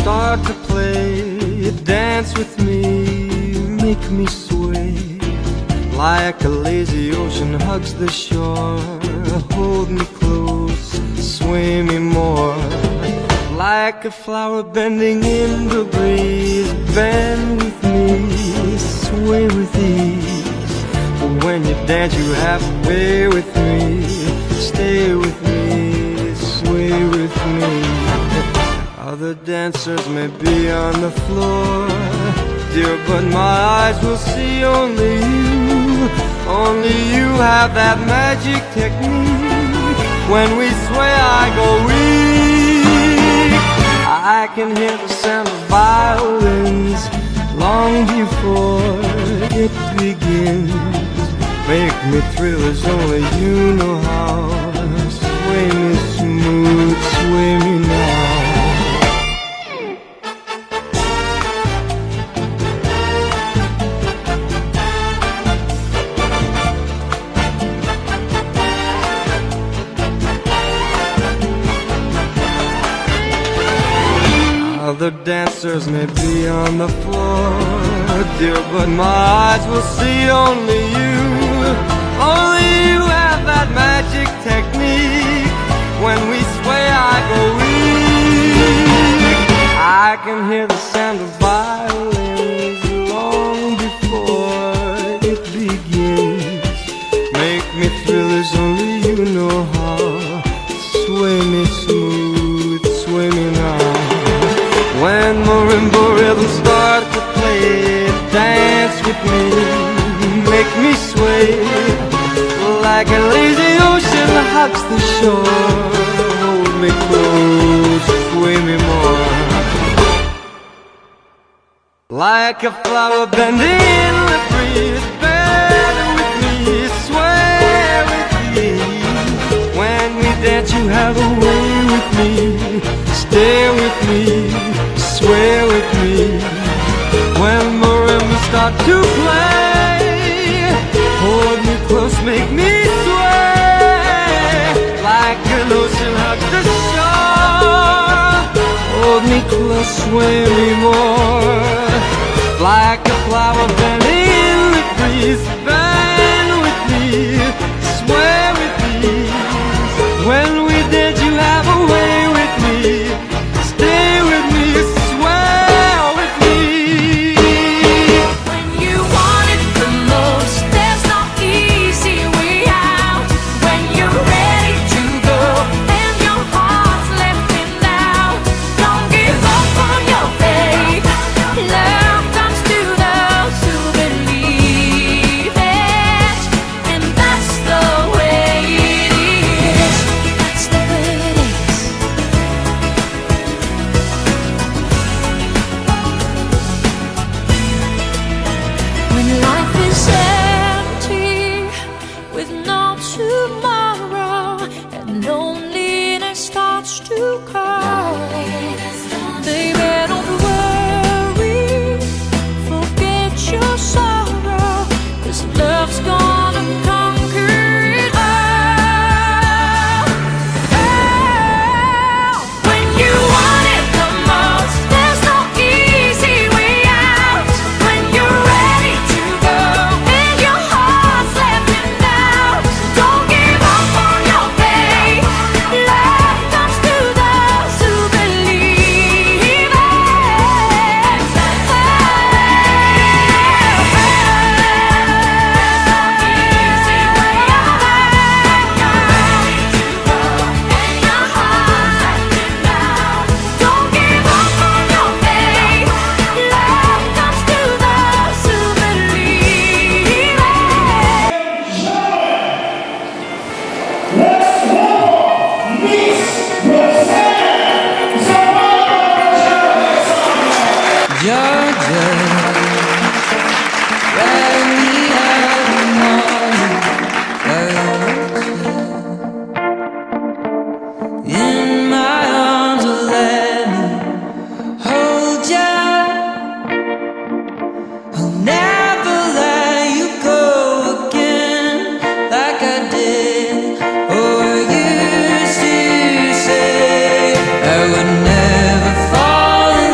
start to play. Dance with me, make me sway. Like a lazy ocean hugs the shore. Hold me close, sway me more. Like a flower bending in the breeze. Bend with me, sway with ease. But when you dance you have to way with me. Stay with me, sway with me. Other dancers may be on the floor, dear, but my eyes will see only you. Only you have that magic technique. When we sway I go weak. I can hear the sound of violins long before it begins. Make me thrill as only you know how. Sway me smooth, sway me now. Other dancers may be on the floor, dear, but my eyes will see only you. Only you have that magic technique. When we sway I go weak. I can hear the sound of violins long before it begins. Make me thrill as only you know how. Sway me smooth, sway me now. When marimba rhythms start to play, dance with me, make me sway. Like a lazy ocean hugs the shore. Hold me close, sway me more. Like a flower bending in the breeze. Bend with me, sway with me. When we dance you have a way with me. Stay with me, sway with me. When marimbas start to play, hold me close, make me sway. Like an ocean hugs the shore. Hold me close, sway me more. Like a flower bending in the breeze. Bend with me, sway with me. When we dance you have a way with me. Stay with me, sway with me. When you want it the most, there's no easy way out. When you're ready to go and your heart's left in doubt, don't give up on your faith. Love comes to those who believe it, and that's the way it is. That's the way it is. When life is empty with no tomorrow and loneliness starts to call, baby, don't worry, forget your sorrow, 'cause love's gonna conquer it all. When you want it the most, there's no easy way out. When you're ready to go and your heart's left in doubt, don't give up on your faith. Love comes to those who believe it. Georgia, where we are the morning in my arms, oh, let me hold ya. I'll never let you go again like I did. Oh, I used to say I would never fall in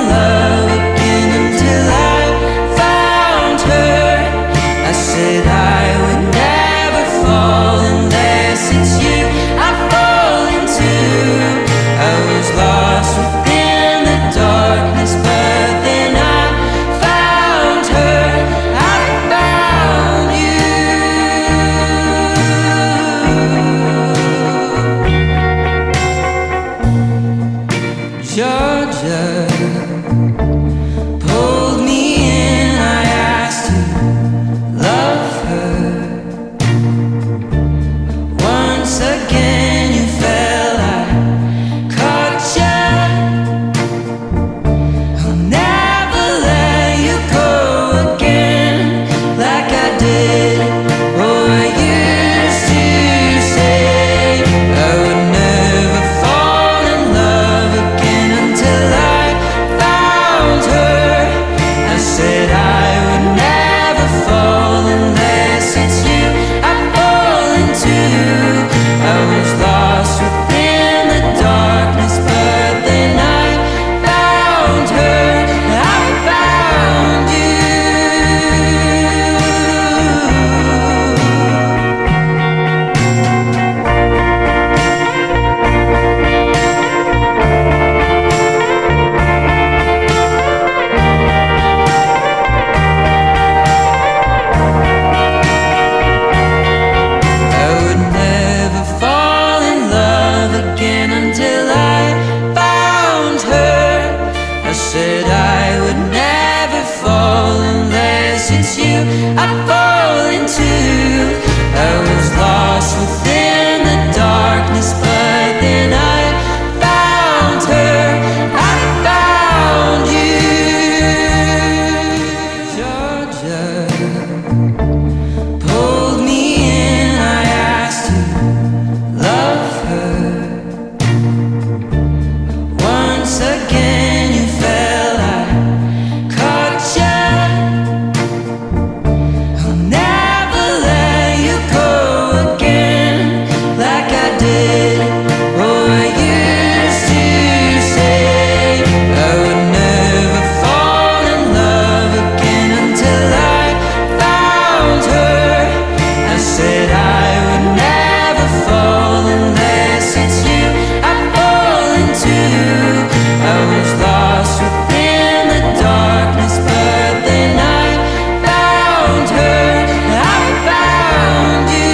said I would never fall unless it's you I'd fall into. I was lost within the darkness, but then I found her. I found you. Georgia pulled me in. I asked to love her. Once again you fell, I caught ya. I'll never let you go again like I did. Oh, I used to say I would never fall in love again until I found her. I said I would never fall unless it's you I fall into. I was lost within the darkness, but then I found her. I found you.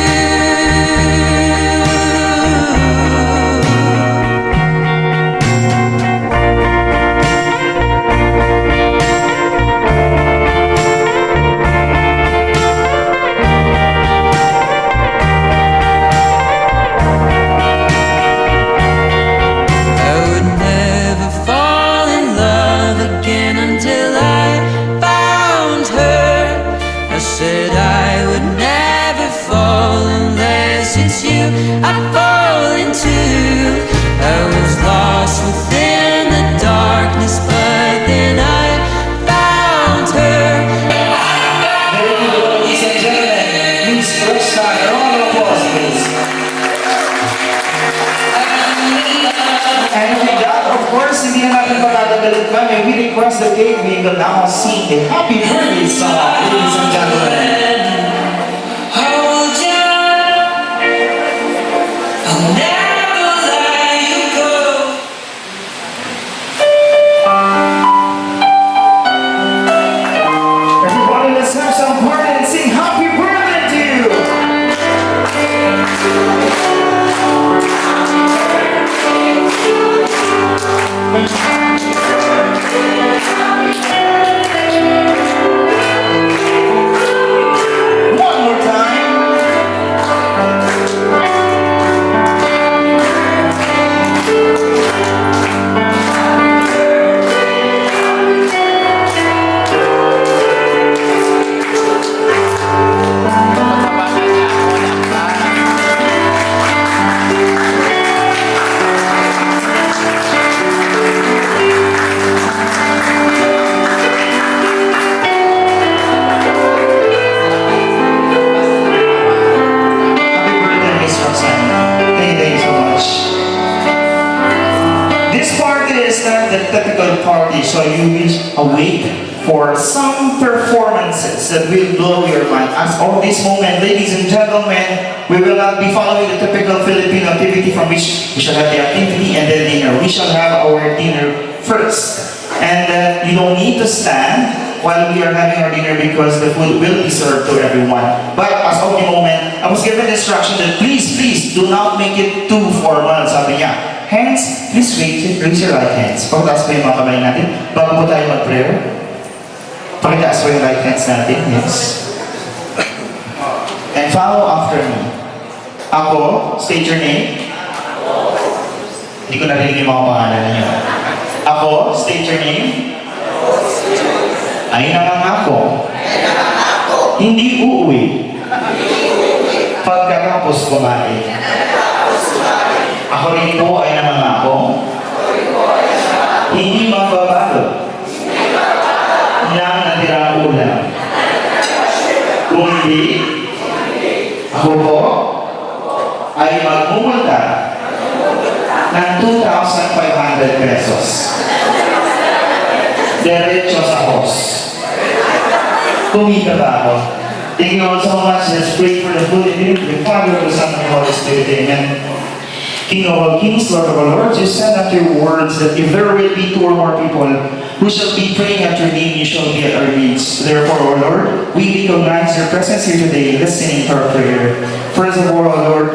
I would never fall in love again until I found her. I said I would never fall unless it's you I'd fall into. I was lost within the darkness, but then I found her. Ladies and gentlemen, please first time, round of applause, please. And with that, of course, hindi na natin patatagalin pa. May we request the cake, we will now sing a happy birthday song, ladies and gentlemen. Hold ya. I'll never let you go. Everybody, let's have some party and sing happy birthday to you. One more time. Happy birthday, Miss Roxanne. Thank you so much. This party is not the typical party, so you will wait for some performances that will blow your mind. As of this moment, ladies and gentlemen, we will not be following the typical Filipino activity from which we shall have the activity and then dinner. We shall have our dinner first. And you don't need to stand while we are having our dinner because the food will be served to everyone. But as of the moment, I was given instruction that please do not make it too formal. Sabi niya, hands, please raise your right hands. Pakitaas po yung mga kamay natin bago po tayo mag-prayer. Pakitaas po yung right hands natin, yes. And follow after me. Ako, state your name. Hindi ko narinig yung mga pangalan niyo. Ako, state your name. Ay nangangako. Hindi uuwi. Pagkatapos kumain. Ako rin po ay nangangako. Hindi magbabago ng natirang ulam. Kung hindi, ako po ay magmumulta ng 2,500 pesos. Diretso sa host. Kumita ba ako? Thank you all so much. Let's pray for the food and drink. The Father, the Son, and the Holy Spirit. Amen. King of all kings, Lord of all lords, you said after your words that if there will be two or more people who shall be praying at your name, you shall be at our needs. Therefore, O Lord, we recognize your presence here today, listening to our prayer. First of all, O Lord,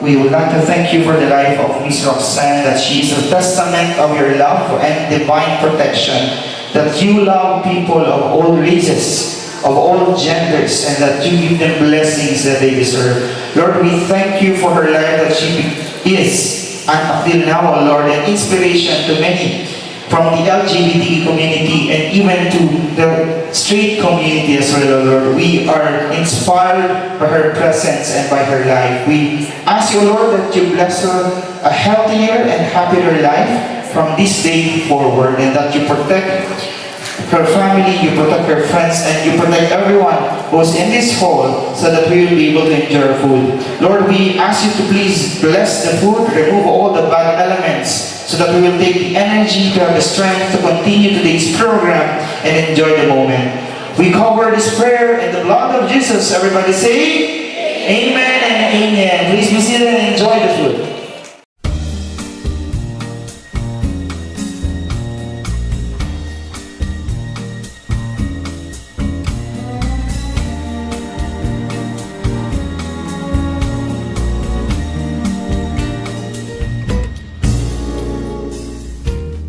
we would like to thank you for the life of Miss Roxanne, that she is a testament of your love and divine protection, that you love people of all races, of all genders, and that you give them blessings that they deserve. Lord, we thank you for her life, that she is, and until now, Lord, an inspiration to many from the LGBT community and even to the straight community as well, Lord. We are inspired by her presence and by her life. We ask you, Lord, that you bless her a healthier and happier life from this day forward, and that you protect her family, you protect her friends, and you protect everyone who's in this hall, so that we will be able to enjoy our food. Lord, we ask you to please bless the food, remove all the bad elements, so that we will take the energy to have the strength to continue today's program and enjoy the moment. We cover this prayer in the blood of Jesus. Everybody say, Amen and Amen. Please be seated and enjoy the food.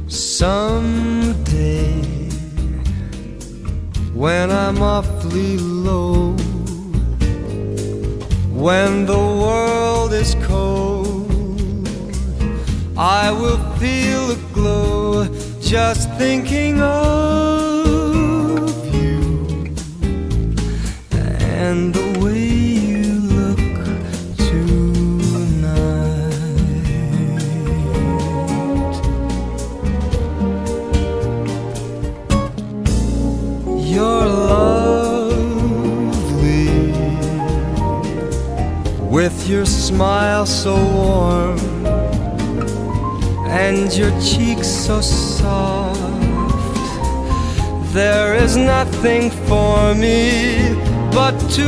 Someday, when I'm awfully low, when the world is cold, I will feel a glow just thinking of you and the way you look tonight. You're lovely, with your smile so warm and your cheeks so soft. There is nothing for me but to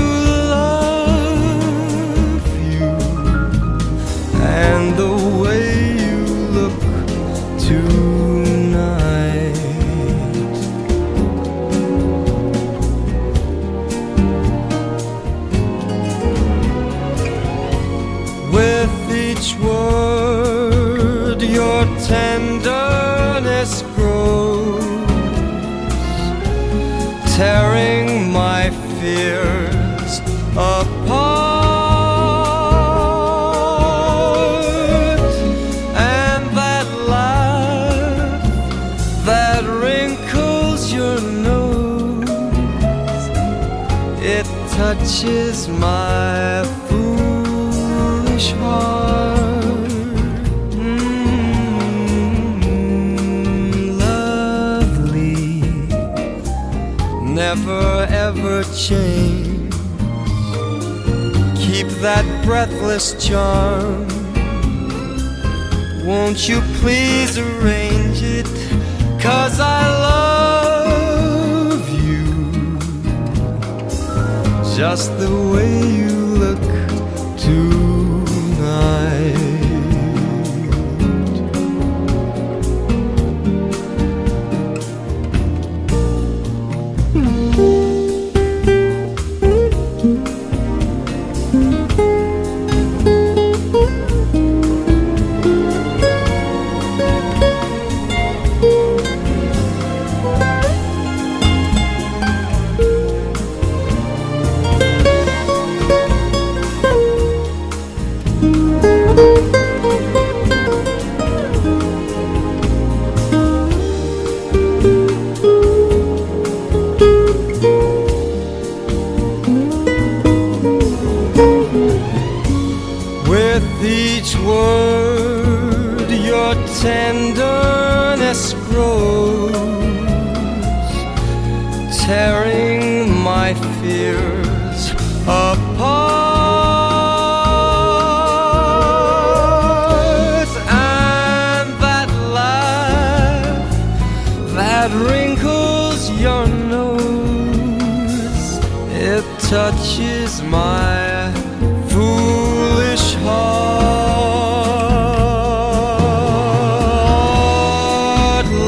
love you and the way you look tonight. With each word, your tenderness grows, tearing my fears apart. And that laugh that wrinkles your nose, it touches my foolish heart. Lovely, never ever change. Keep that breathless charm. Won't you please arrange it? 'Cause I love you just the way you look tonight. With each word, your tenderness grows, tearing my fears apart. And that laugh that wrinkles your nose, it touches my foolish heart.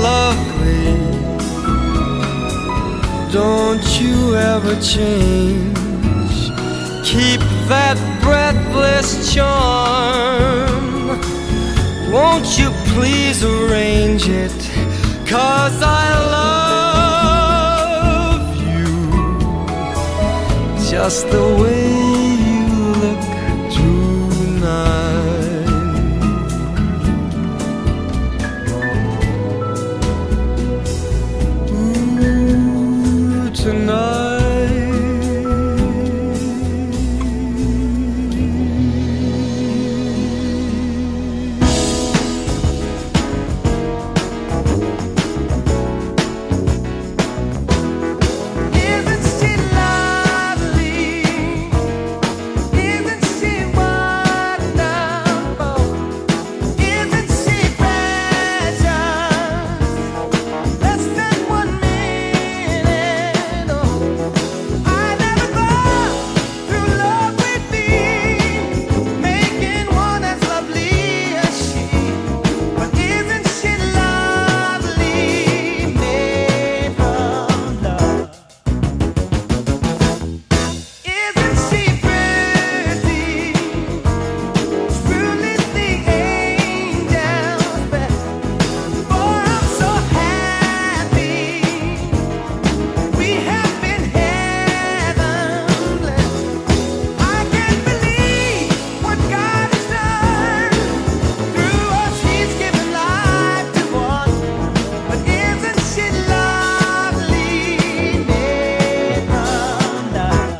Lovely, don't you ever change. keep that breathless charm. Won't you please arrange it? 'Cause I love you just the way you look tonight. Ooh, tonight. Isn't she lovely? Isn't she wonderful? Isn't she precious? Less than 1 minute. Oh, I never thought through love we'd be making one as lovely as she. But isn't she lovely? Made from love. Isn't she pretty? Truly the angel's best. For I'm so happy we have been heaven blessed. I can't believe what God has done. Through us He's given life to one. But isn't she lovely? Made from love.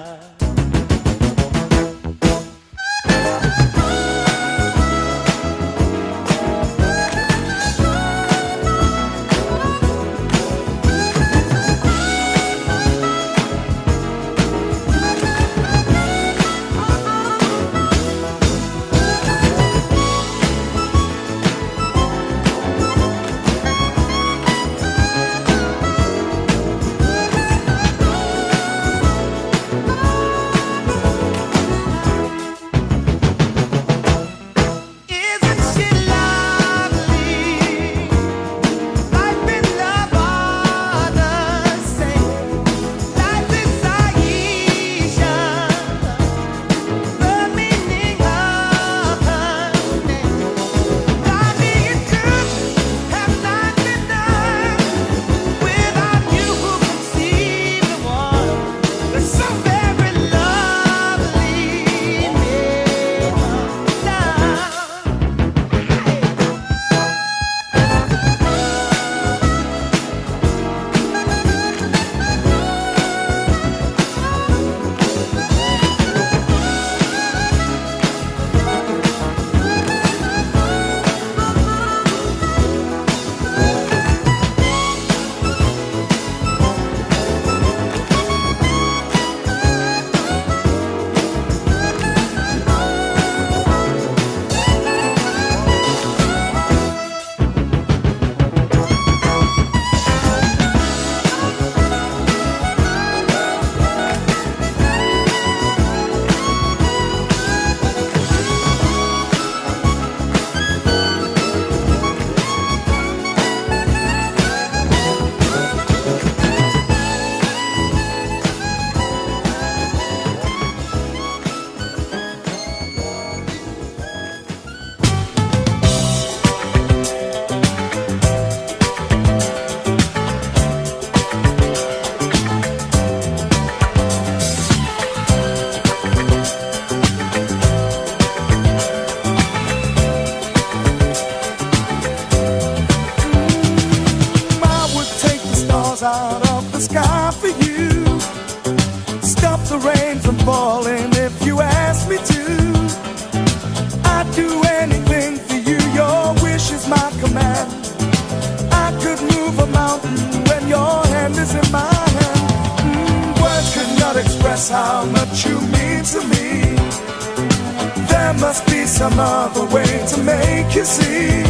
Isn't she lovely? Life in love are the same. Life is Aisha, the meaning of her name. Lovely and truth have not been done without you who conceived the one. That's so very lovely, made from love. I would take the stars out of the sky for you. Stop the rain from falling if you ask me to. I'd do anything for you, your wish is my command. I could move a mountain when your hand is in my hand. Words could not express how much you mean to me. There must be some other way to make you see.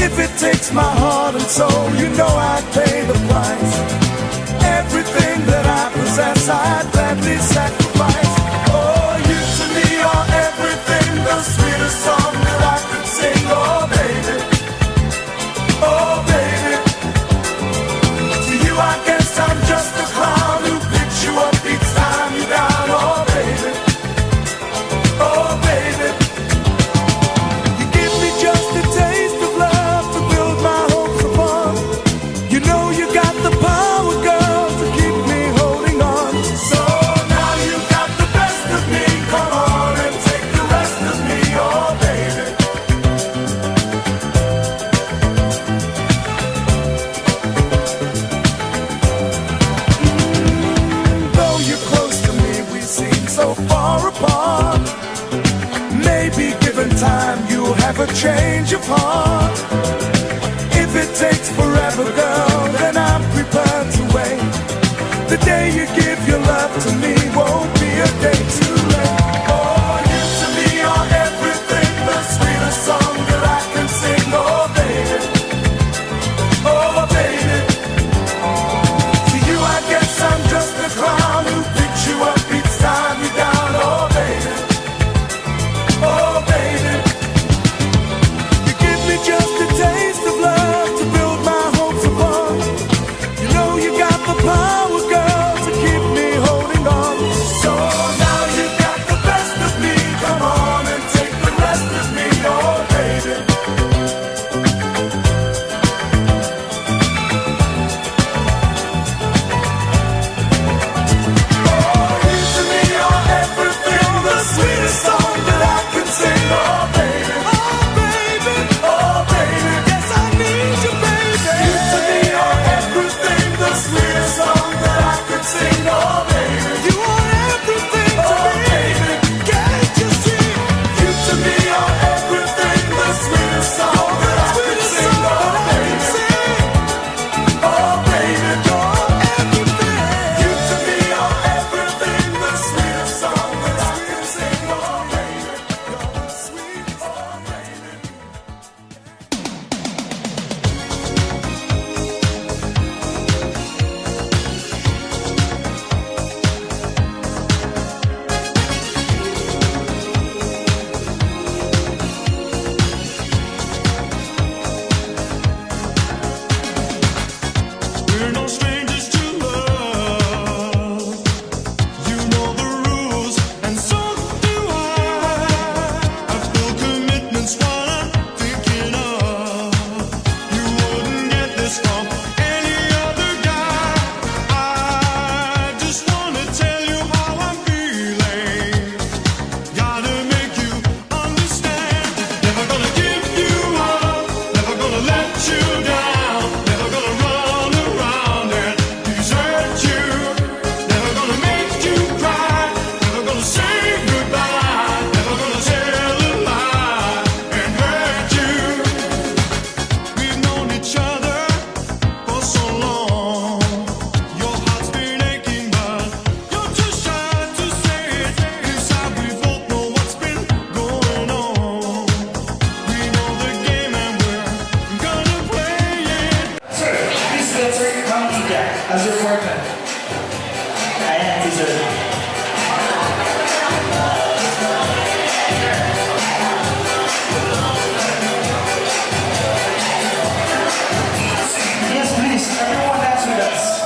If it takes my heart and soul, you know I'd pay the price. Everything that I possess, I'd gladly sacrifice. Oh, you to me are everything, the sweetest song that I could sing. Oh, baby, oh, baby. To you, I guess I'm just a clown who picks you up each time you're down. Oh, baby. you got the power, girl, to keep me holding on. So now you got the best of me. Come on and take the rest of me, oh baby. Though you're close to me, we seem so far apart. Maybe given time, you'll have a change of heart. If it takes forever, girl, then I'm prepared to wait. The day you give your love to me won't be a day too late. Oh, you to me are everything, the sweetest song that I can sing. Oh, baby, oh, baby. To you, I guess I'm just a clown who picks you up each time you're down. Oh, baby, oh, baby. You give me just a taste of love to build my hopes upon. You know you got the power, girl, to keep me holding on. So now you got the best of me. Come on and take the rest of me, oh baby. Oh, you to me are everything, the sweetest song that I can sing, oh baby. Oh baby, oh baby, yes I need you, baby. You to me are everything, the sweetest song that I can sing, oh baby. You are everything to me, baby. Can't you see? You to me are everything, the sweetest song that I can sing, oh baby. Oh baby, you're everything. You to me are everything, the sweetest song that I can sing, oh baby. You're the sweetest, oh baby. We're no strangers to love. You know the rules, and so do I. I feel commitment's what I'm thinking of. You wouldn't get this from any other guy. I just wanna tell you how I'm feeling. Gotta make you understand. Never gonna give you up. Never gonna let you down. Never gonna run around and desert you. Never gonna make you cry. Never gonna say goodbye. Never gonna tell a lie and hurt you. We've known each other for so long. Your heart's been aching, but you're too shy to say it. Inside we both know what's been going on. We know the game and we're gonna play it. Sir, please answer County Jack as your foreman. Ayan, si sir. Yes, please. Everyone dance with us.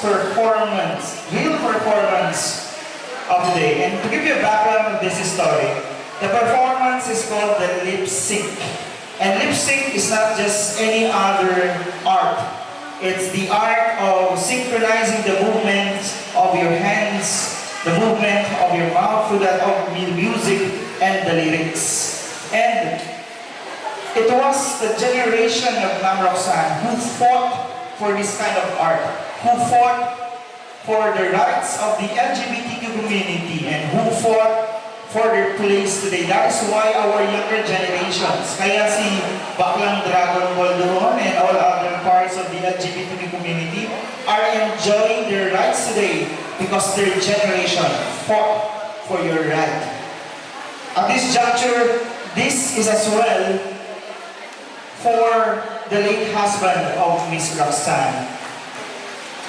performance, real performance of the day. And to give you a background of this story, the performance is called the lip sync. And lip sync is not just any other art. It's the art of synchronizing the movements of your hands, the movement of your mouth to that of music and the lyrics. And it was the generation of Ma'am Roxanne who fought for this kind of art, who fought for the rights of the LGBTQ community, and who fought for their place today. That is why our younger generations, kaya si Baklang Dragon Ball doon and all other parts of the LGBTQ community are enjoying their rights today because their generation fought for your right. At this juncture, this is as well for the late husband of Miss Roxanne,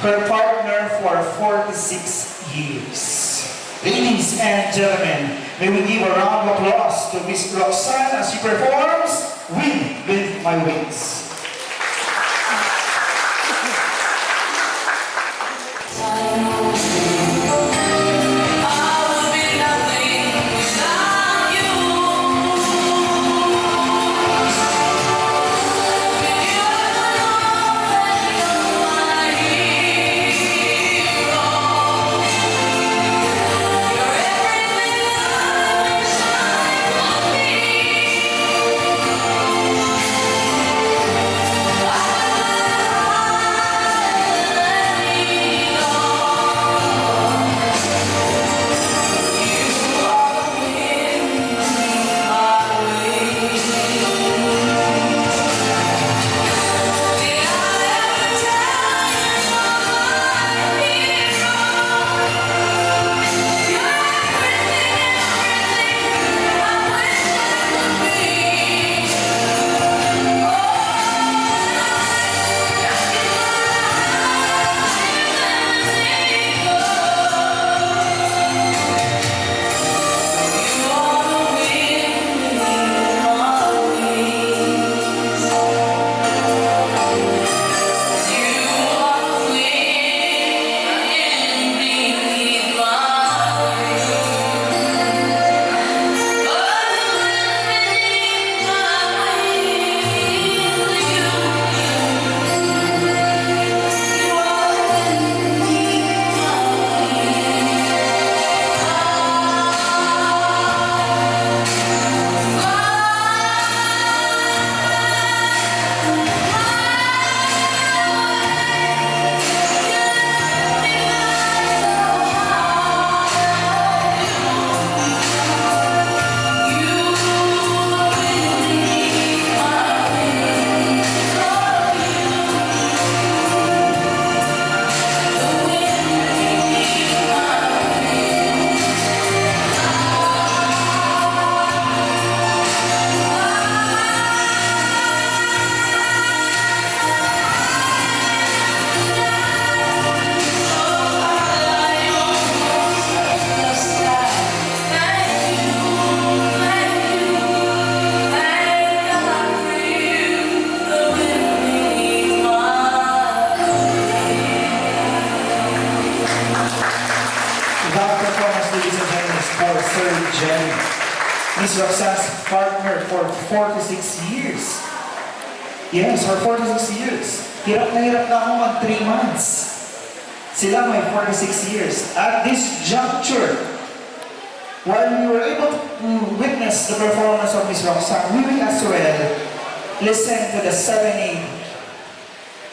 her partner for 46 years. Ladies and gentlemen, may we give a round of applause to Miss Roxanne as she performs Wind With My Wings. Miss Roxanne's partner for 46 years. Yes, for 46 years. Hirap na ako mag 3 months. Sila may 46 years. At this juncture, while we were able to witness the performance of Miss Roxanne, we will as well listen to the serenade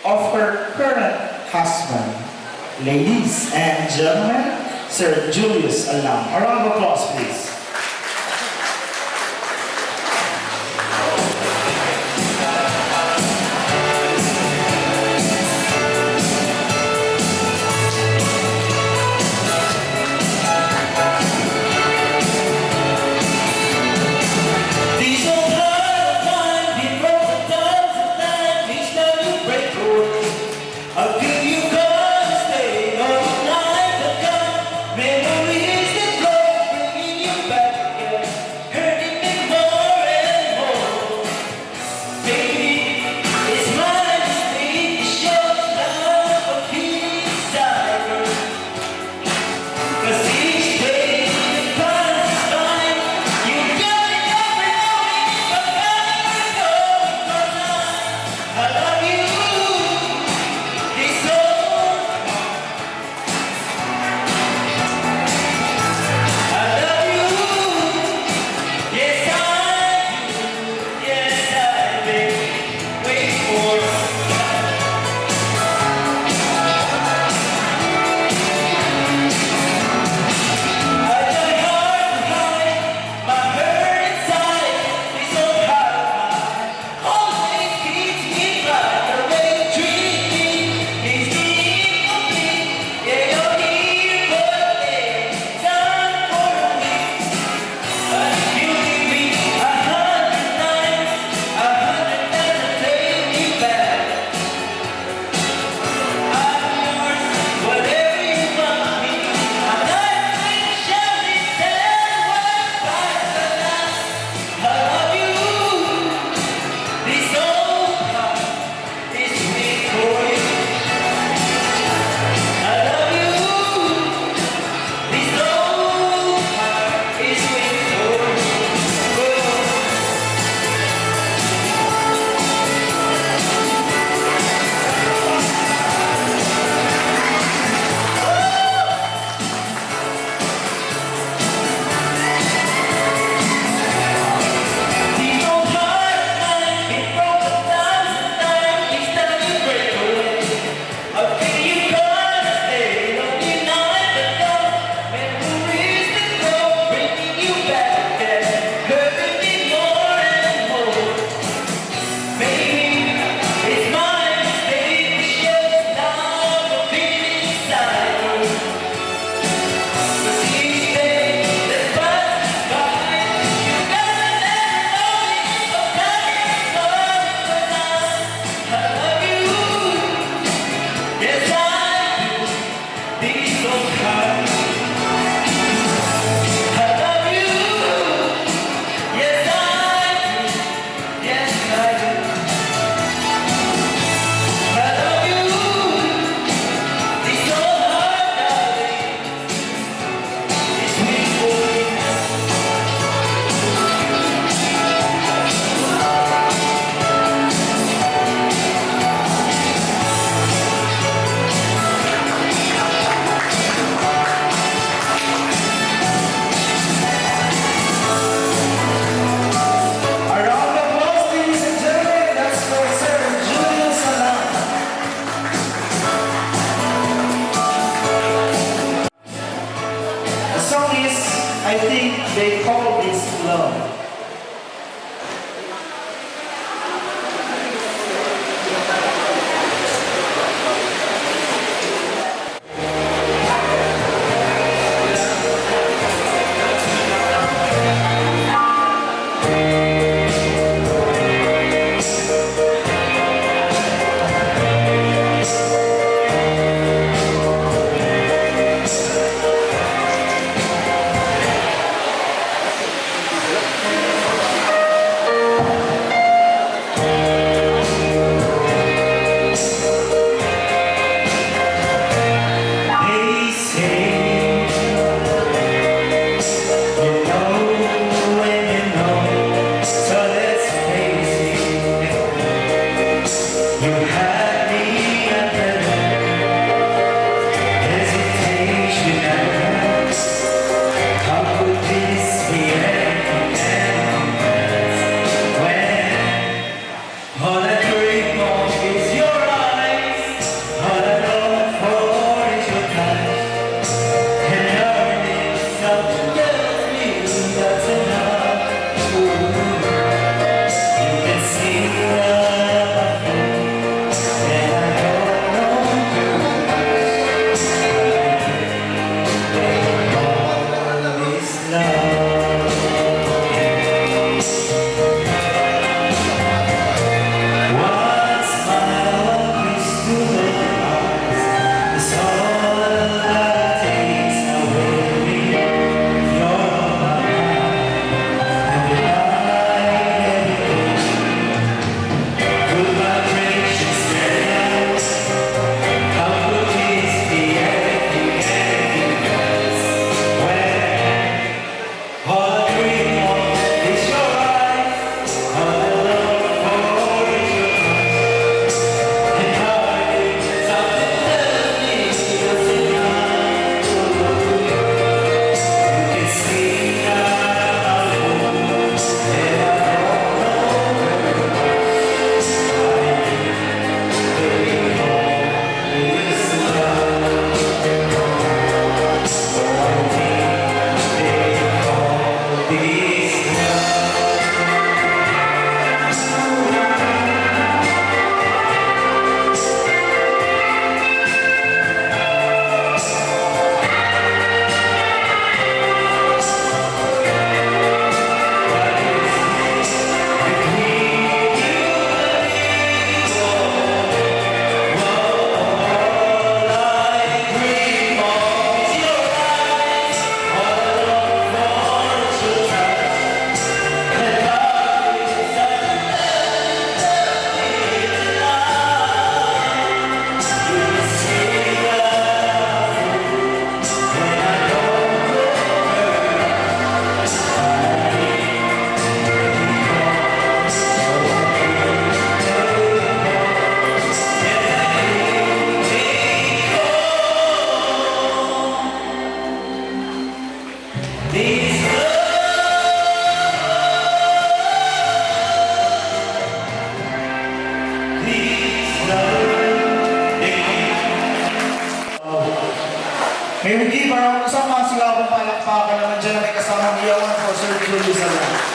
of her current husband. Ladies and gentlemen, Sir Julius Alam. A round of applause, please. Memories that grow, bringing you You had me at the hesitation and how could this be anything when all I dream of is your eyes, all I long for is your touch, and learning something tells me that's enough. You can see that I'm and I don't know too much. All this love. One smile, one kiss to the eyes is all that takes away your mind. And my dedication to my precious friends. How could this be anything else when all I dream of is your eyes, all I long for is your touch, and hardly something tells me it's enough. You can see that I'm alone, and I don't know very much. This love, this love. This May we give our isang mga silabong palakpakan naman dyan na may kasamang iyawan po, Sir Julius Alan.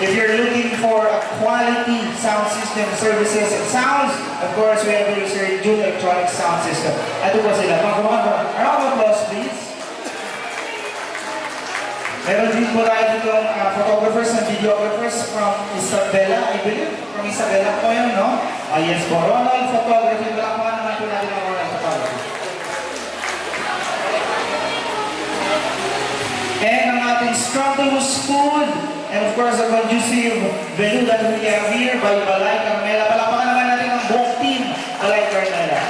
If you're looking for a quality sound system services and sounds, of course, we have here Sir Julius Electronic Sound System. Ito po sila. Mga kumakaroon. A round of applause, please. Meron din po tayo dito photographers and videographers from Isabela, I believe. From Isabela po yun, no? Yes po. Ronald Photography. Balakpakan naman po natin ang Ronald Photography. And ang ating Strontimus Food. And of course, ang conducive venue that we have here by Balay Carmela. Palakpakan naman natin ang buong team Balay Carmela.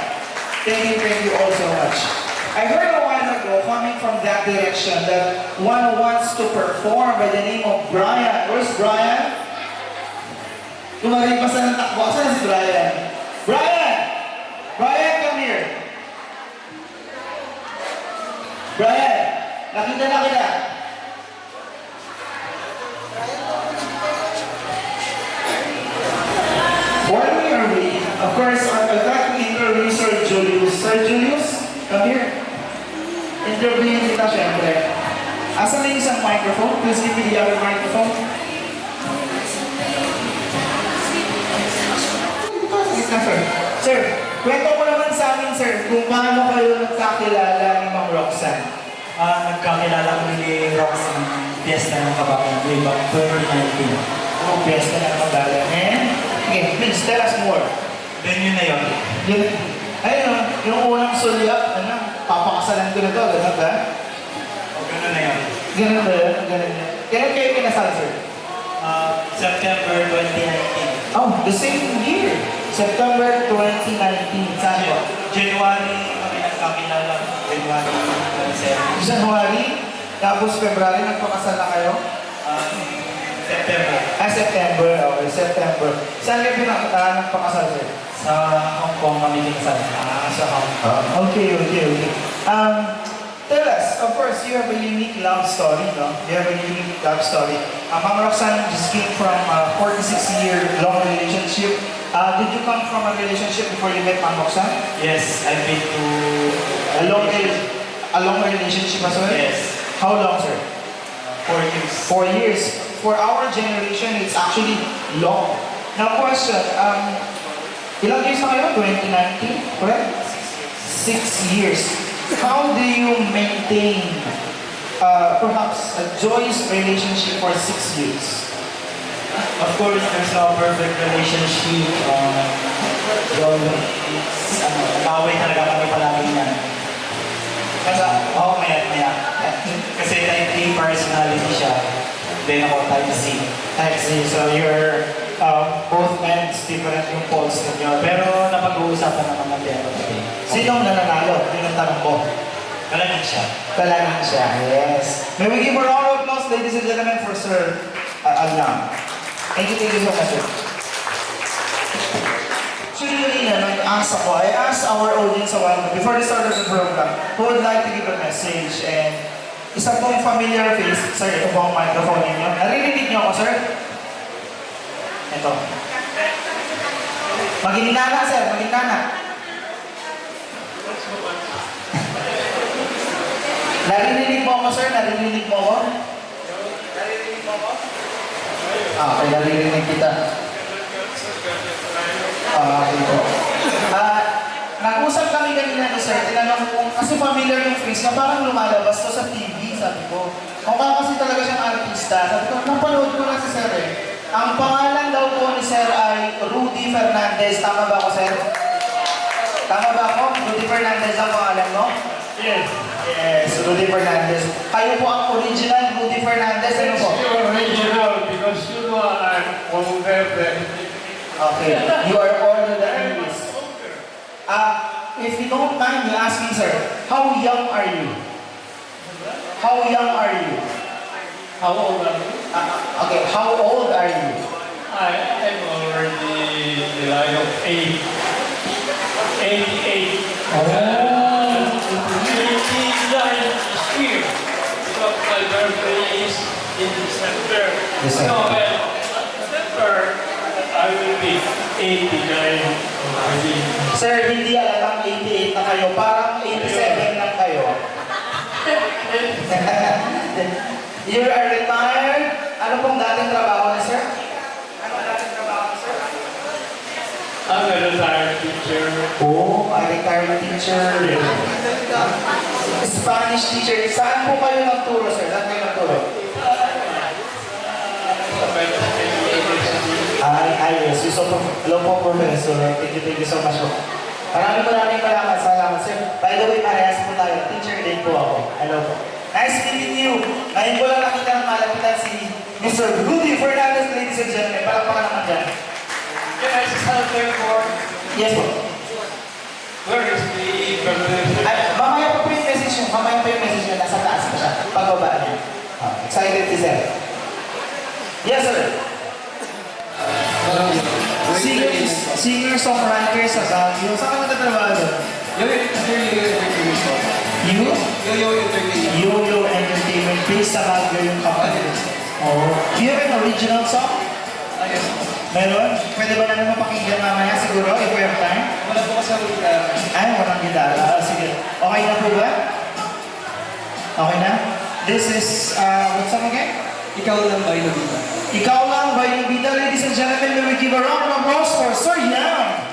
Thank you all so much. I heard a while ago, coming from that direction, that one wants to perform by the name of Brian. Where's Brian? Tumarin pa sa ng takbo. Saan si Brian? Brian! Brian, come here. Brian, nakita na kita. While we are waiting, of course, I'd like to interview Sir Julius. Sir Julius, come here. Interviewin kita syempre. Asan na yung isang microphone? Please give me the other microphone. Gitna, sir. Sir, kwento mo naman sa amin, sir, kung paano kayo nagkakilala ni Ma'am Roxanne. Nagkakilala ko ni Roxanne Fiesta ng Kabakan way back 2019. Ang best na magdala. And, okay, please tell us more. Then yun na yun. Yun, ayun, yung unang sulyap, papakasalan ko na to, gano'n ba? O gano'n na yun. Ganun ba yun? Ganun yun. Kailan kayo kinasal, sir? September 2019. Oh, the same year. September 2019. Saan ba? January kami nagkakilala. January 27. January, tapos February, nagpakasal na kayo? September. Okay, September. Saan kayo nagpakasal, sir? Sa Hong Kong kami kinasal. Sa Hong Kong. Okay. Tell us, of course, you have a unique love story, no? You have a unique love story. Ma'am Roxanne just came from a 46-year long relationship. Did you come from a relationship before you met Ma'am Roxanne? Yes, I've been to A long relationship as well? Yes. How long, sir? 4 years. 4 years. For our generation, it's actually long. Now, question, ilang years na kayo? 2019, correct? 6 years. How do you maintain perhaps a joyous relationship for 6 years? Of course, there's no perfect relationship. Away talaga kami palagi niyan. Maya. Kasi type A personality siya. Then ako type C. I see. So you're both men, different yung poles ninyo. Pero napag-uusapan naman natin. Sinong nananalo? Yun ang tanong ko. Malagig siya. Talagang siya, yes. May we give a round of applause, ladies and gentlemen, for Sir Alam. Thank you so much, sir. Actually, nag-ask ako, I asked our audience a while ago, before the start of the program, who would like to give a message, and isa pong familiar face, sir, ito po ang microphone ninyo. Naririnig niyo ako, sir? Ito. Maginana, sir, maginana. Naririnig mo ako, sir? Naririnig mo ako? Naririnig mo ako? Okay, naririnig kita. Okay po. Nag-usap kami kanina ni sir, tinanong ko, kasi familiar yung face niya, parang lumalabas to sa TV, sabi ko. Mukha kasi talaga siyang artista. Sabi ko, napanood ko na si sir eh. Ang pangalan daw po ni sir ay Rudy Fernandez. Tama ba ako, sir? Tama ba ako? Rudy Fernandez ang pangalan mo? Yes. Yes, Rudy Fernandez. Kayo po ang original Rudy Fernandez. Ano po? It's your original because you know I'm older than Okay, you are older than me. If you don't mind me asking, sir, how young are you? How young are you? how old are you? Okay, how old are you? I'm already the line of 88. Oh. 89 is here because my birthday is in December. December. So December I will be 89 already. Sir, hindi alatang 88 na kayo. Parang 87 lang kayo. You are retired. Ano pong dating trabaho ni sir? Ano ang dating trabaho ni sir? I'm a retired teacher. Oh, a retired teacher. Spanish teacher. Saan po kayo nagturo, sir? Saan kayo nagturo? Yes. Hello po, Professor. Thank you so much po. Maraming salamat, sir. By the way, parehas po tayo. Teacher din po ako. Hello po. Nice meeting you. Ngayon ko lang nakita ng malapitan si Mr. Rudy Fernandez, ladies and gentlemen. Palakpakan naman dyan. Can I just have a for Yes po. where is the birthday? Ay, mamaya pa po yung message nyo. Mamaya pa yung message nyo. Nasa taas pa siya. Pagbaba niya. Excited si sir. Yes, sir. Singer-songwriter sa Baguio. Saan ka nagtatrabaho doon? Yo-Yo Entertainment based sa Baguio yung company. Oh. Do you have an original song? Yes. Meron? Pwede ba namin mapakinggan mamaya siguro if we have time? Wala po kasi ang gitara. Ay, walang gitara. Sige. Okay na po ba? Okay na? This is, what's song again? Ikaw lang ba yung nabita? Ikaw lang by Nubita. Ladies and gentlemen, may we give a round of applause for Sir Yang.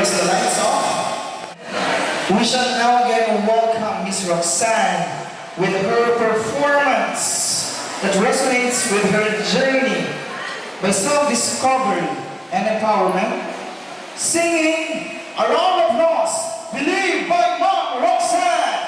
is the lights off. We shall now again welcome Miss Roxanne with her performance that resonates with her journey by self-discovery and empowerment, singing a round of applause, Believe by Mom Roxanne.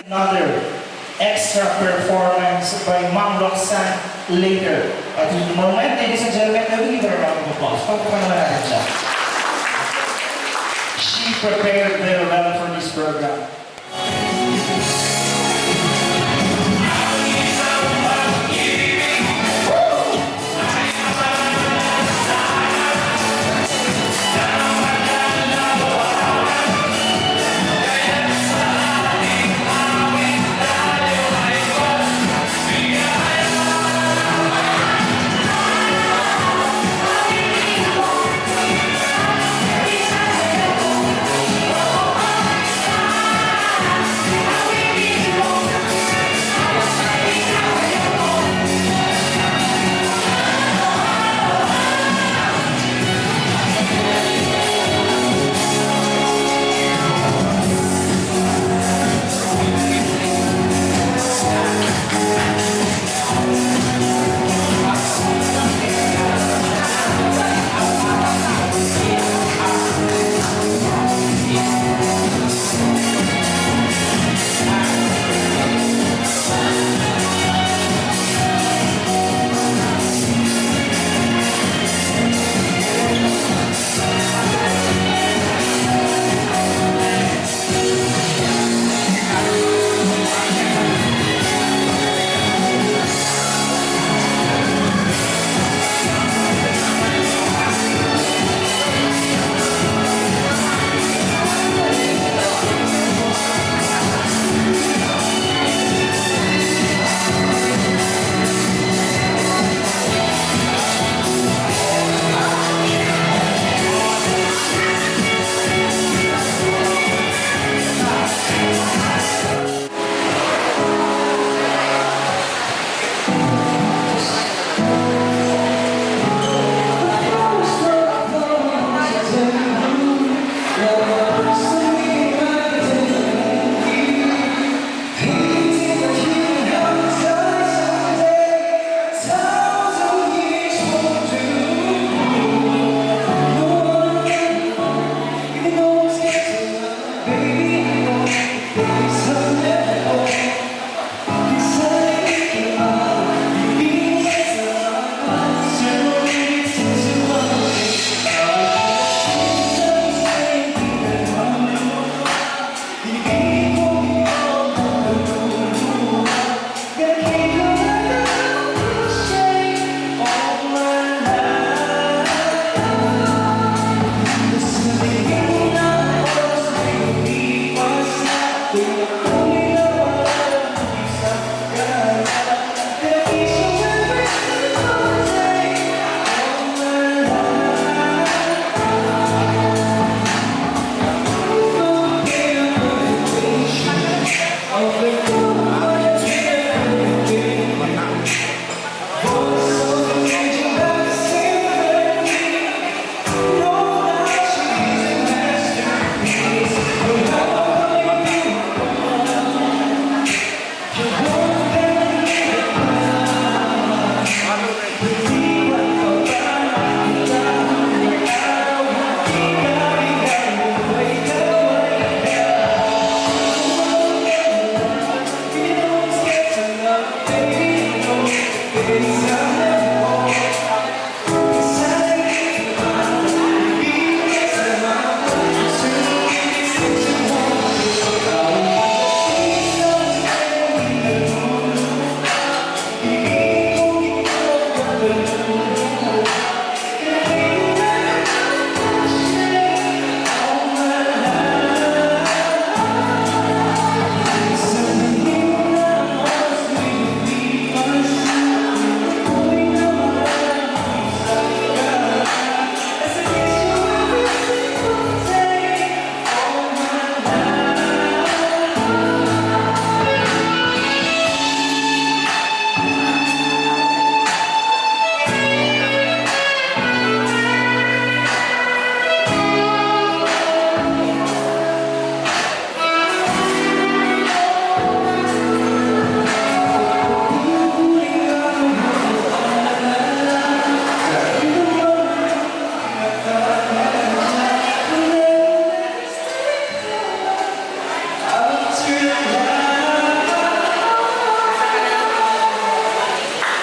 Another extra performance by Ma'am Roxanne later. At the moment, ladies and gentlemen, let me give her a round of applause. Pagpapanan natin siya. She prepared very well for this program.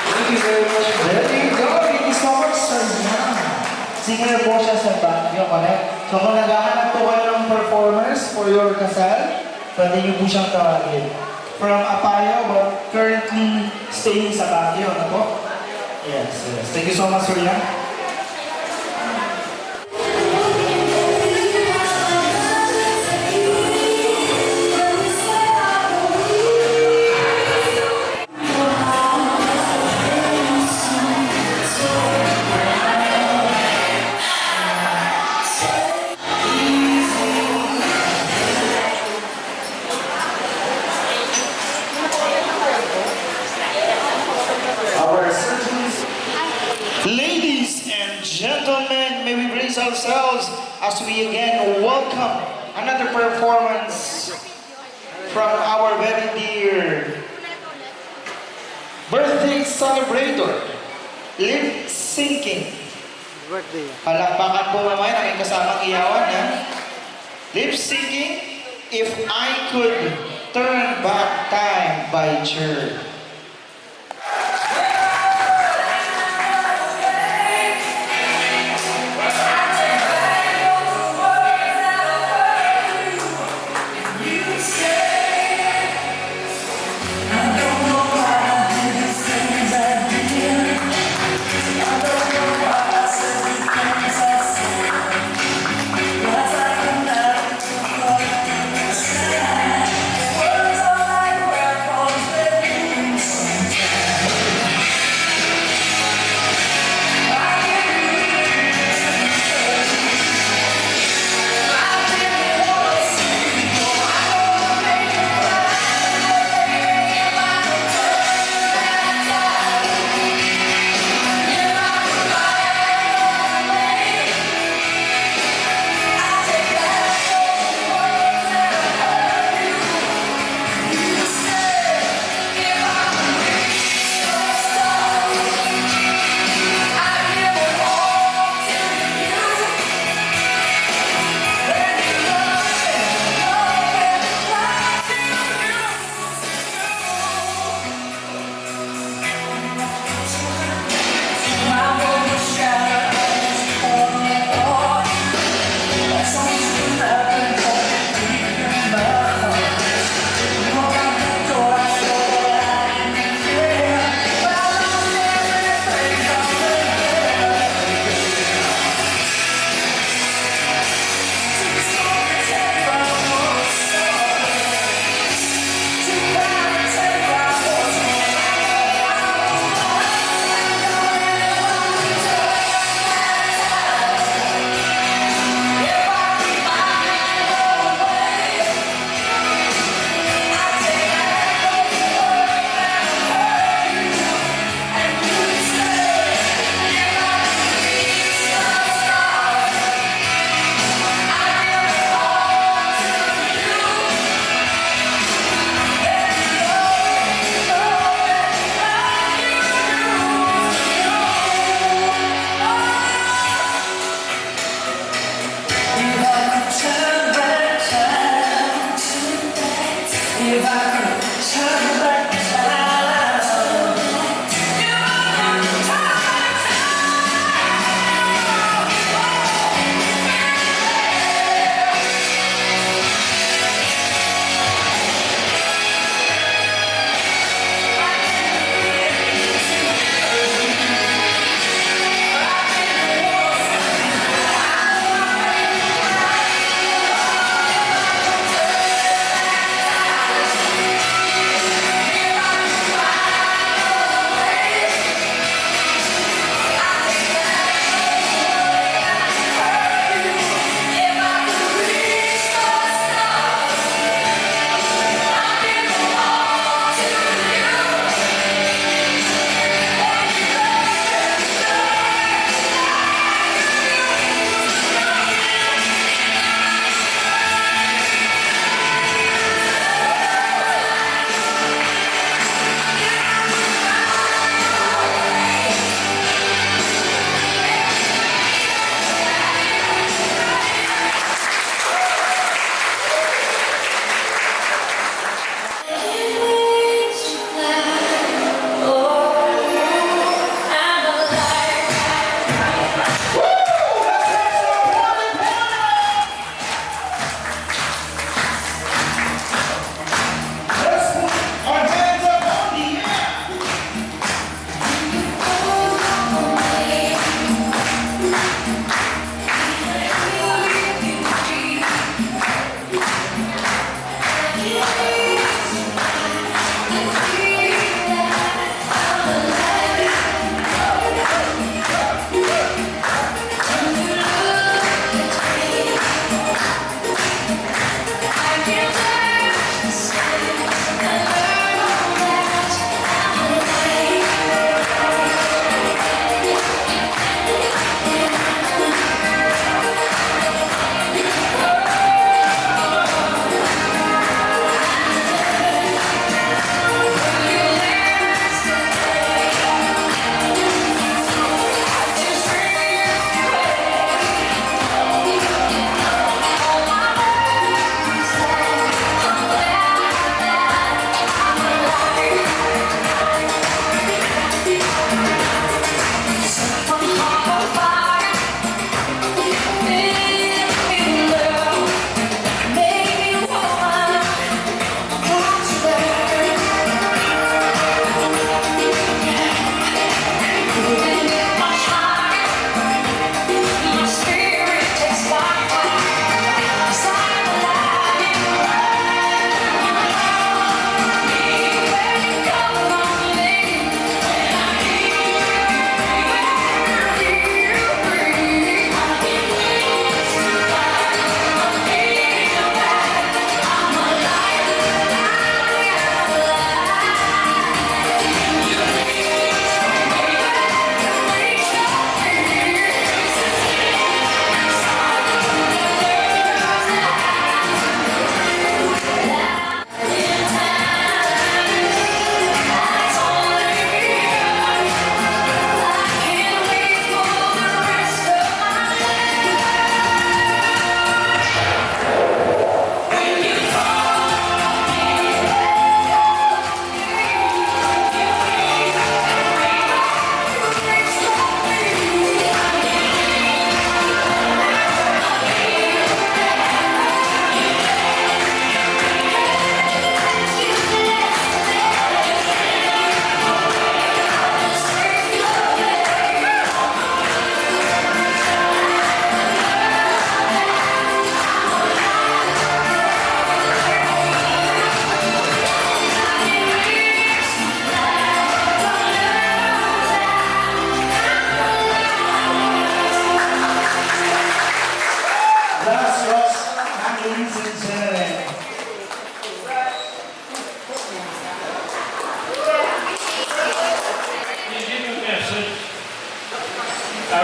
Thank you very much. There you go. Thank you so much, Sir Jan. Singer po siya sa Baguio, correct? So kung naghahanap po kayo ng performers for your kasal, pwede niyo po siyang tawagin. From Apaya, but currently staying sa Baguio, ano po? Yes, yes. Thank you so much, Sir Jan. Our surgeons. Ladies and gentlemen, may we brace ourselves as we again welcome another performance from our very dear birthday celebrator, lip syncing. Birthday. Palakpakan po mamaya ng aking kasamang iyawan, ha? Lip syncing, If I Could Turn Back Time by Cher.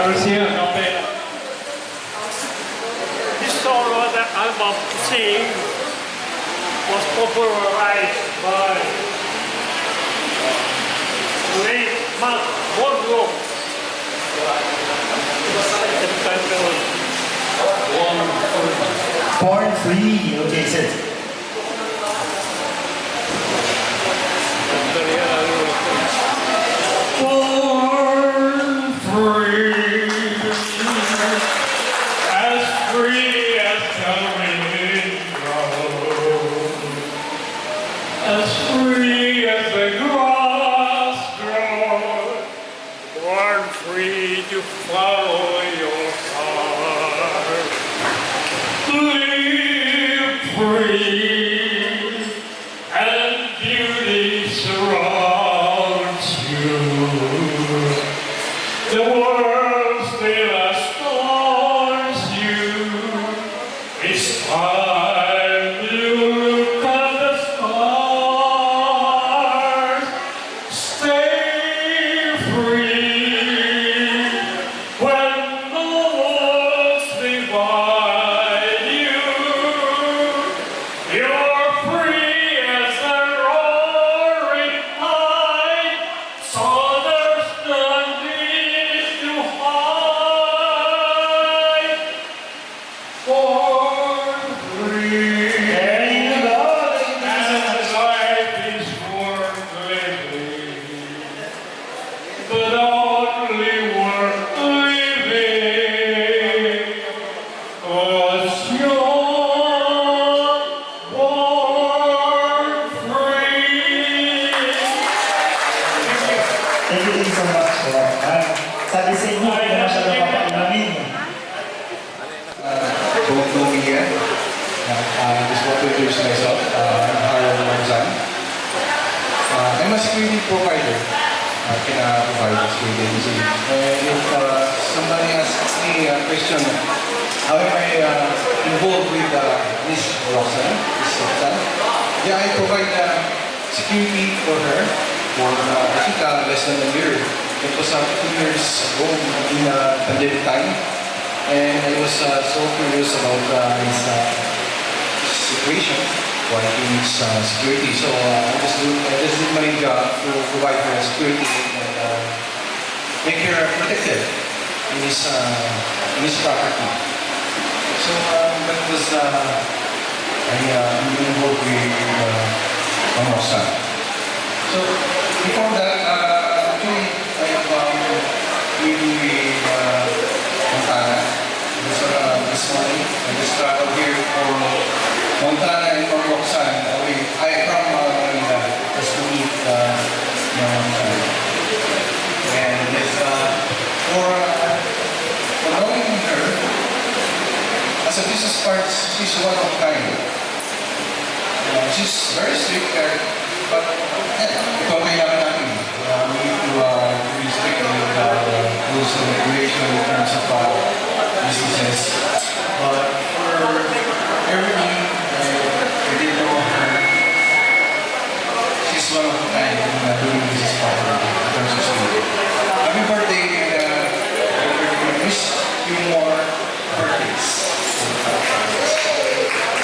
Lucia, no pena. This song that I'm about to sing was popularized by great Mark Monroe. Entitled Born Free. Okay, sir. Born free, free as the rainbow, as free as the grass grows, born free to follow your heart. Live free, and beauty surrounds you. The world still adorns you. It's time you look at the stars. Stay free when the walls divide you. You're free as a roaring tide. So there's no need to hide. Born free. There you go. And life is worth living, but only worth living was you're born free. Thank you so much. Sabi sa inyo, hindi na siya napapailamin. Don't know me yet. Just want to introduce myself. I'm Harold Marzan. I'm a security provider. I can provide security agency. And if somebody asks me a question, how am I involved with Miss Roxanne? Yeah, I provide security for her for I think less than a year. It was 2 years ago in pandemic time. And I was so curious about his situation, why he needs security. So I just did my job to provide her security and make her protected in his property. So that was I'm involved with Mamosa. So before that, actually I living with Montana. This morning, I just traveled here for Montana and from Roxanne. I from Manila just to meet Montana. And if for knowing her, as a business partner, she's one of a kind. She's very strict, but ito ang kailangan natin. We need to be strict with the rules and regulation in terms of businesses. But for everything, I did know her. She's one of a kind in doing business properly in terms of security. Happy birthday, and wish you more birthdays.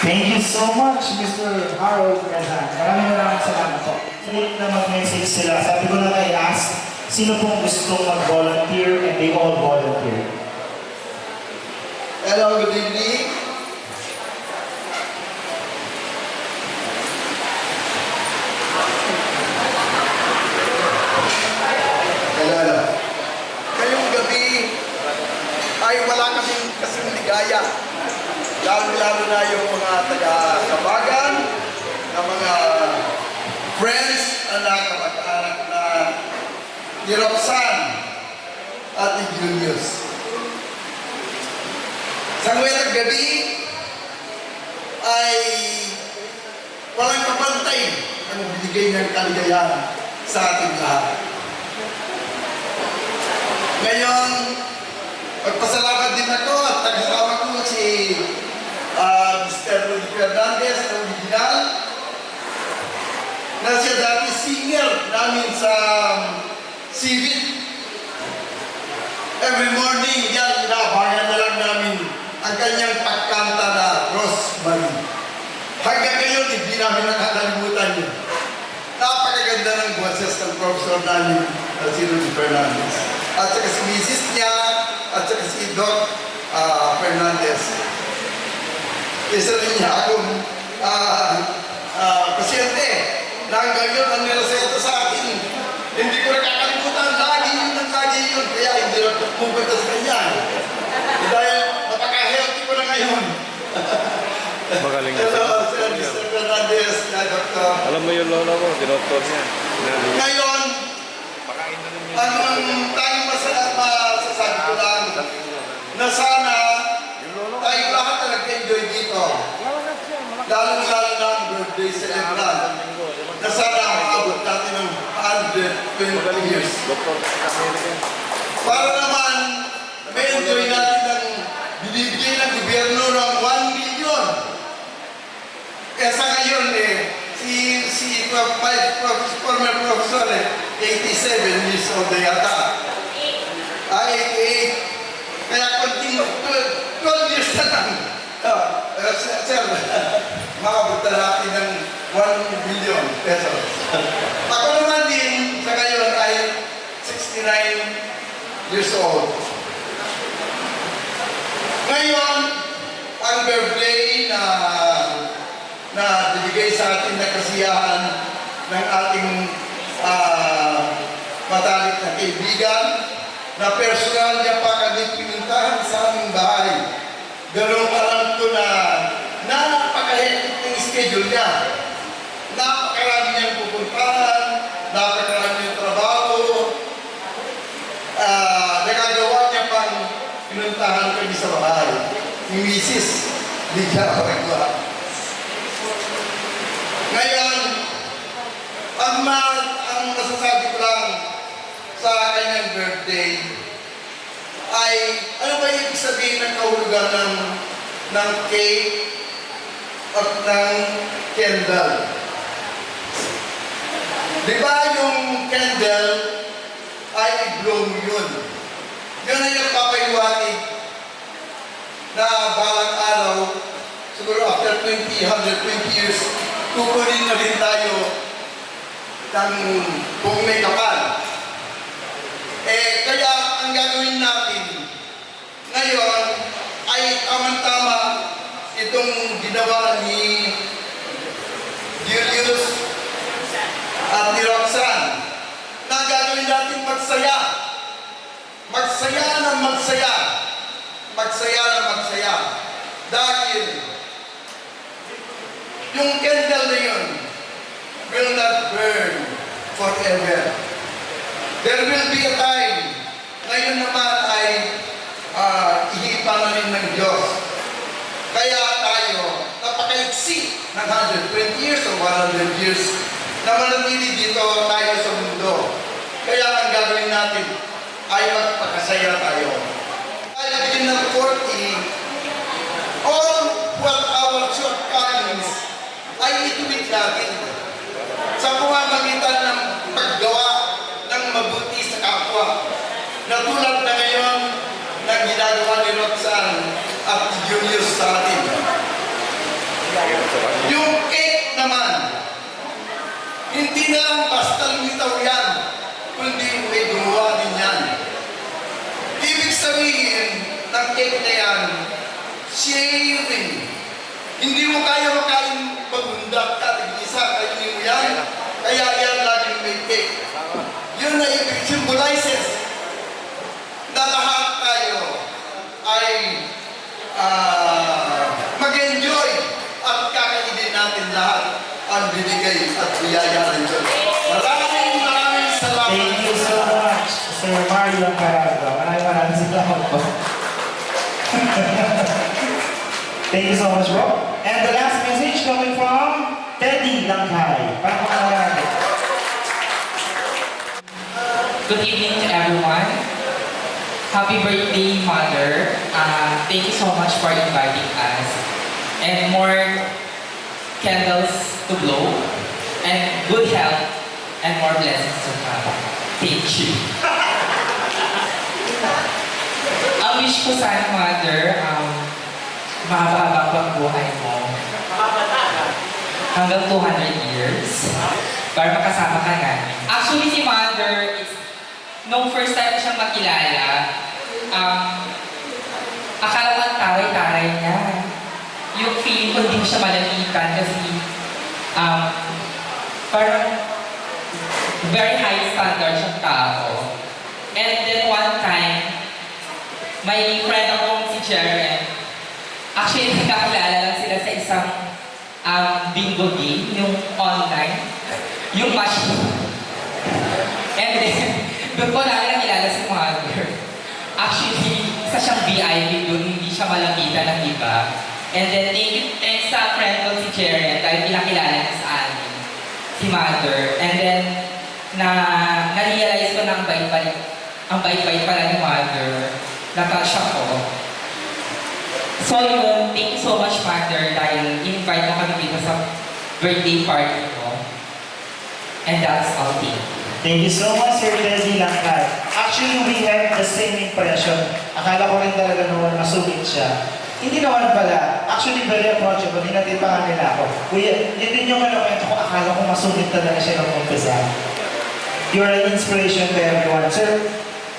Thank you so much, Mr. Harold Marzan. Maraming salamat po. Sulit na mag-message sila. Sabi ko na kay ask, sino pong gustong mag-volunteer, and they all volunteer. Hello, good evening. Hello. Ngayong gabi ay wala kaming kasing ligaya. Lalo na yung mga taga-Kabagan, na mga friends, anak, kamag-anak na ni Roxanne at ni Julius. Sa ngayong gabi ay walang kapantay ang binigay ng kaligayahan sa ating lahat. Ngayon, magpasalamat din ako at kasama ko si Mr. Rudy Fernandez na original na siya dati singer namin sa Civil. Every morning, yan, inaabangan na lang namin ang kanyang pagkanta na Rosemary. Hanggang ngayon, hindi namin nakakalimutan yun. Napakaganda ng boses ng professor namin na si Rudy Fernandez. At saka si Mrs. niya, at saka si Doc Fernandez. Isa rin niya akong pasyente na hanggang yun ang nilaseto sa akin. Hindi ko nakakalimutan, lagi yun. Kaya hindi na pupunta sa kanya. Dahil napaka-healthy ko na ngayon. Magaling na Hello, Sir Mr. Fernandez, na Dr. Alam mo yung lola mo, dinoktor niya. Ngayon, ang tayong masasabi ko lang na sana tayo lahat na nag-enjoy dito. Lalo-lalo na ang birthday celebrant. Na sana maabot natin ng 120 years. Para naman, ma-enjoy natin ang binibigay ng gobyerno ng 1 million. Kaya sa ngayon si former professor 87 years old na yata. 88. Kaya konting 12 years na lang. Sir, makabot na natin ng 1 million pesos. Ako naman din sa ngayon ay 69 years old. Ngayon, ang birthday na bibigay sa atin na kasiyahan ng ating matalik na kaibigan na personal niya pa kami pinuntahan sa aming bahay. Ganun alam ko na napaka-hectic ng schedule niya. Napakarami niyang pupuntahan, napakarami niyang trabaho. Nagagawa niya pang pinuntahan kami sa bahay. Ni Mrs. Lidia Oregua. Ngayon, ang masasabi ko lang sa kanyang birthday ay ano ba ibig sabihin ng kahulugan ng cake at ng candle? Di ba yung candle ay i-blow mo yun? Yun ay nagpapaiwatig na balang araw, siguro after 120 years, kukunin na rin tayo kung may kapal. Kaya ang gagawin natin ngayon ay tamang-tama itong ginawa ni Julius at ni Roxanne na gagawin natin magsaya. Magsaya na magsaya. Magsaya na magsaya. Dahil yung candle na yun will not burn forever. There will be a time, ngayon naman ay ihipan na rin ng Diyos. Kaya tayo, napakaiksi ng 120 years o 100 years na manatili dito tayo sa mundo. Kaya ang gagawin natin ay magpakasaya tayo. Tayo din ng 40, all what our shortcomings ay ituwid natin sa pamamagitan ng paggawa ng mabuti sa kapwa. Na tulad na ngayon ng ginagawa ni Roxanne at Julius sa atin. Yung cake naman, hindi na lang basta lumitaw yan, kundi may gumawa din yan. Ibig sabihin ng cake na yan, sharing. Hindi mo kaya makain pagundak ka, tig-isa, kainin mo yan. Kaya yan laging may cake. Yun na ibig symbolizes na lahat tayo ay mag-enjoy at kakainin natin lahat ang binigay at biyaya ng Diyos. Maraming salamat. Thank you so much, Sir Mario Caraga. Maraming salamat po. Thank you so much, bro. And the last message coming from Teddy Langkay. Para po natin. Good evening to everyone. Happy birthday, Mother. Thank you so much for inviting us. And more candles to blow. And good health and more blessings to come. Thank you. wish ko sana, Mother, mahaba-haba pang buhay mo. Hanggang 200 years. Para makasama ka namin. Actually, si Mother, nung first time ko siyang makilala, akala ko ang taray-taray niya. Yung feeling ko hindi ko siya malapitan kasi parang very high standard siyang tao. And then one time, may friend akong si Jeren. Actually, nagkakilala lang sila sa isang bingo game, yung online, yung machine. And then, doon ko namin nakilala si Mother. Actually, isa siyang VIP doon, hindi siya malapitan ng iba. And then, thanks sa friend ko si Jeren, dahil pinakilala niya sa amin, si Mother. And then, na-realize ko na ang bait-bait pala ni Mother. Na-touch ako. So yun, thank you so much, Mother, dahil invite mo kami dito sa birthday party ko. And that's all, thank you. Thank you so much, Sir Desi Langkay. Actually, we have the same impression. Akala ko rin talaga naman masungit siya. Hindi naman pala. Actually, very approachable. Hinatid pa nga nila ako. Kuya, yun din yung kwento ko. Akala ko masungit talaga siya ng umpisa. You're an inspiration to everyone, sir.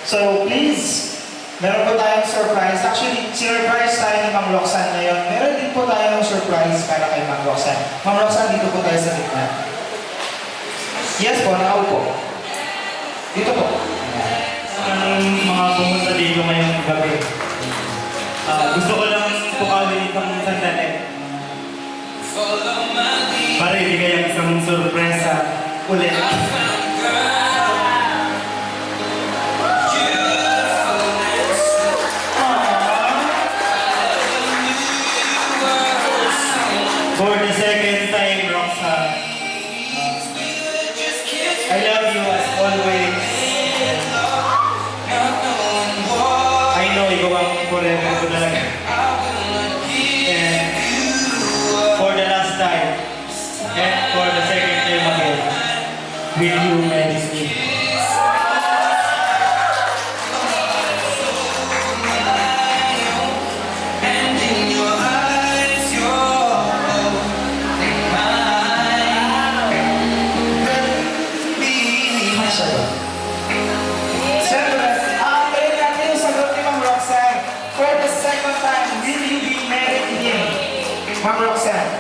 So, please, meron po tayong surprise. Actually, surprise tayo ni Ma'am Roxanne ngayon. Meron din po tayong surprise para kay Ma'am Roxanne. Ma'am Roxanne, dito po tayo sa gitna. Yes po, nakaupo. Dito po. Ang mga pumunta dito ngayong gabi. Gusto ko lang pukawin itong sandali. Para ibigay ang isang sorpresa ulit. For the second time, Roxanne, I love you as always. I know ikaw ang forever ko talaga. And for the last time, and for the second time again, will you marry me? Ma'am Roxanne.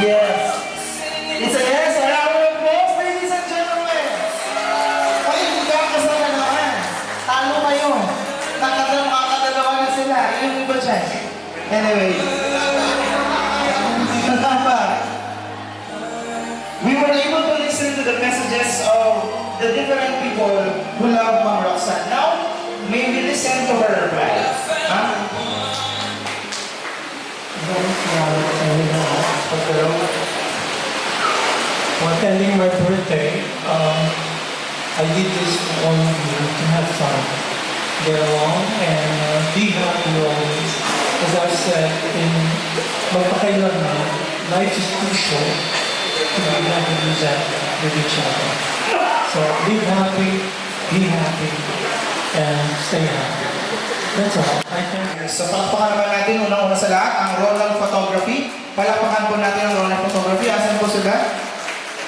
Yes. It's a yes. A round of applause, ladies and gentlemen. Ay, hindi ka kasama naman. Talo kayo. Nakakadalawa na sila. Yung iba dyan. Anyway. We were able to listen to the messages of the different people who love Ma'am Roxanne. Now, may we listen to her reply. Huh? For attending my birthday, I did this for all of you to have fun, get along, and be happy always. As I've said, in magpakailanman, life is too short to be happy with that with each other. So live happy, be happy, and stay happy. That's all. I thank you. So palakpakan naman natin unang-una sa lahat ang Roland Photography. Palakpakan po natin ang Roland Photography. Asan po sila?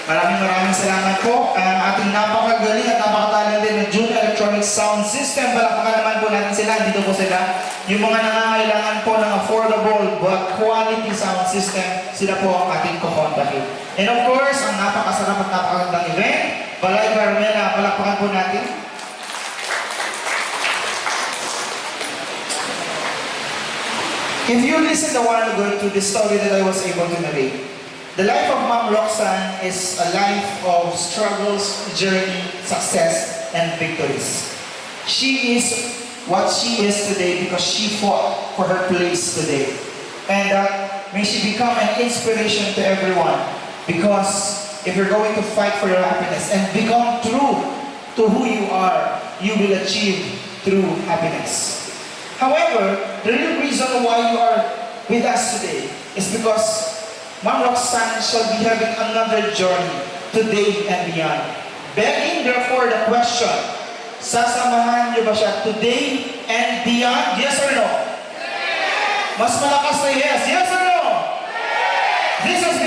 Maraming salamat po. Ang ating napakagaling at napakatalented na June Electronic Sound System. Palakpakan naman po natin sila. Dito po sila. Yung mga nangangailangan po ng affordable but quality sound system, sila po ang ating kukontakin. And of course, ang napakasarap at napakagandang event, Balay Carmela. Palakpakan po natin. If you listen a while ago to the story that I was able to narrate, the life of Ma'am Roxanne is a life of struggles, journey, success, and victories. She is what she is today because she fought for her place today. And may she become an inspiration to everyone because if you're going to fight for your happiness and become true to who you are, you will achieve true happiness. However, the real reason why you are with us today is because Ma'am Roxanne shall be having another journey today and beyond. Begging therefore the question, Sasamahan niyo ba siya today and beyond? Yes or no? Mas malakas na yes. Yes or no? This is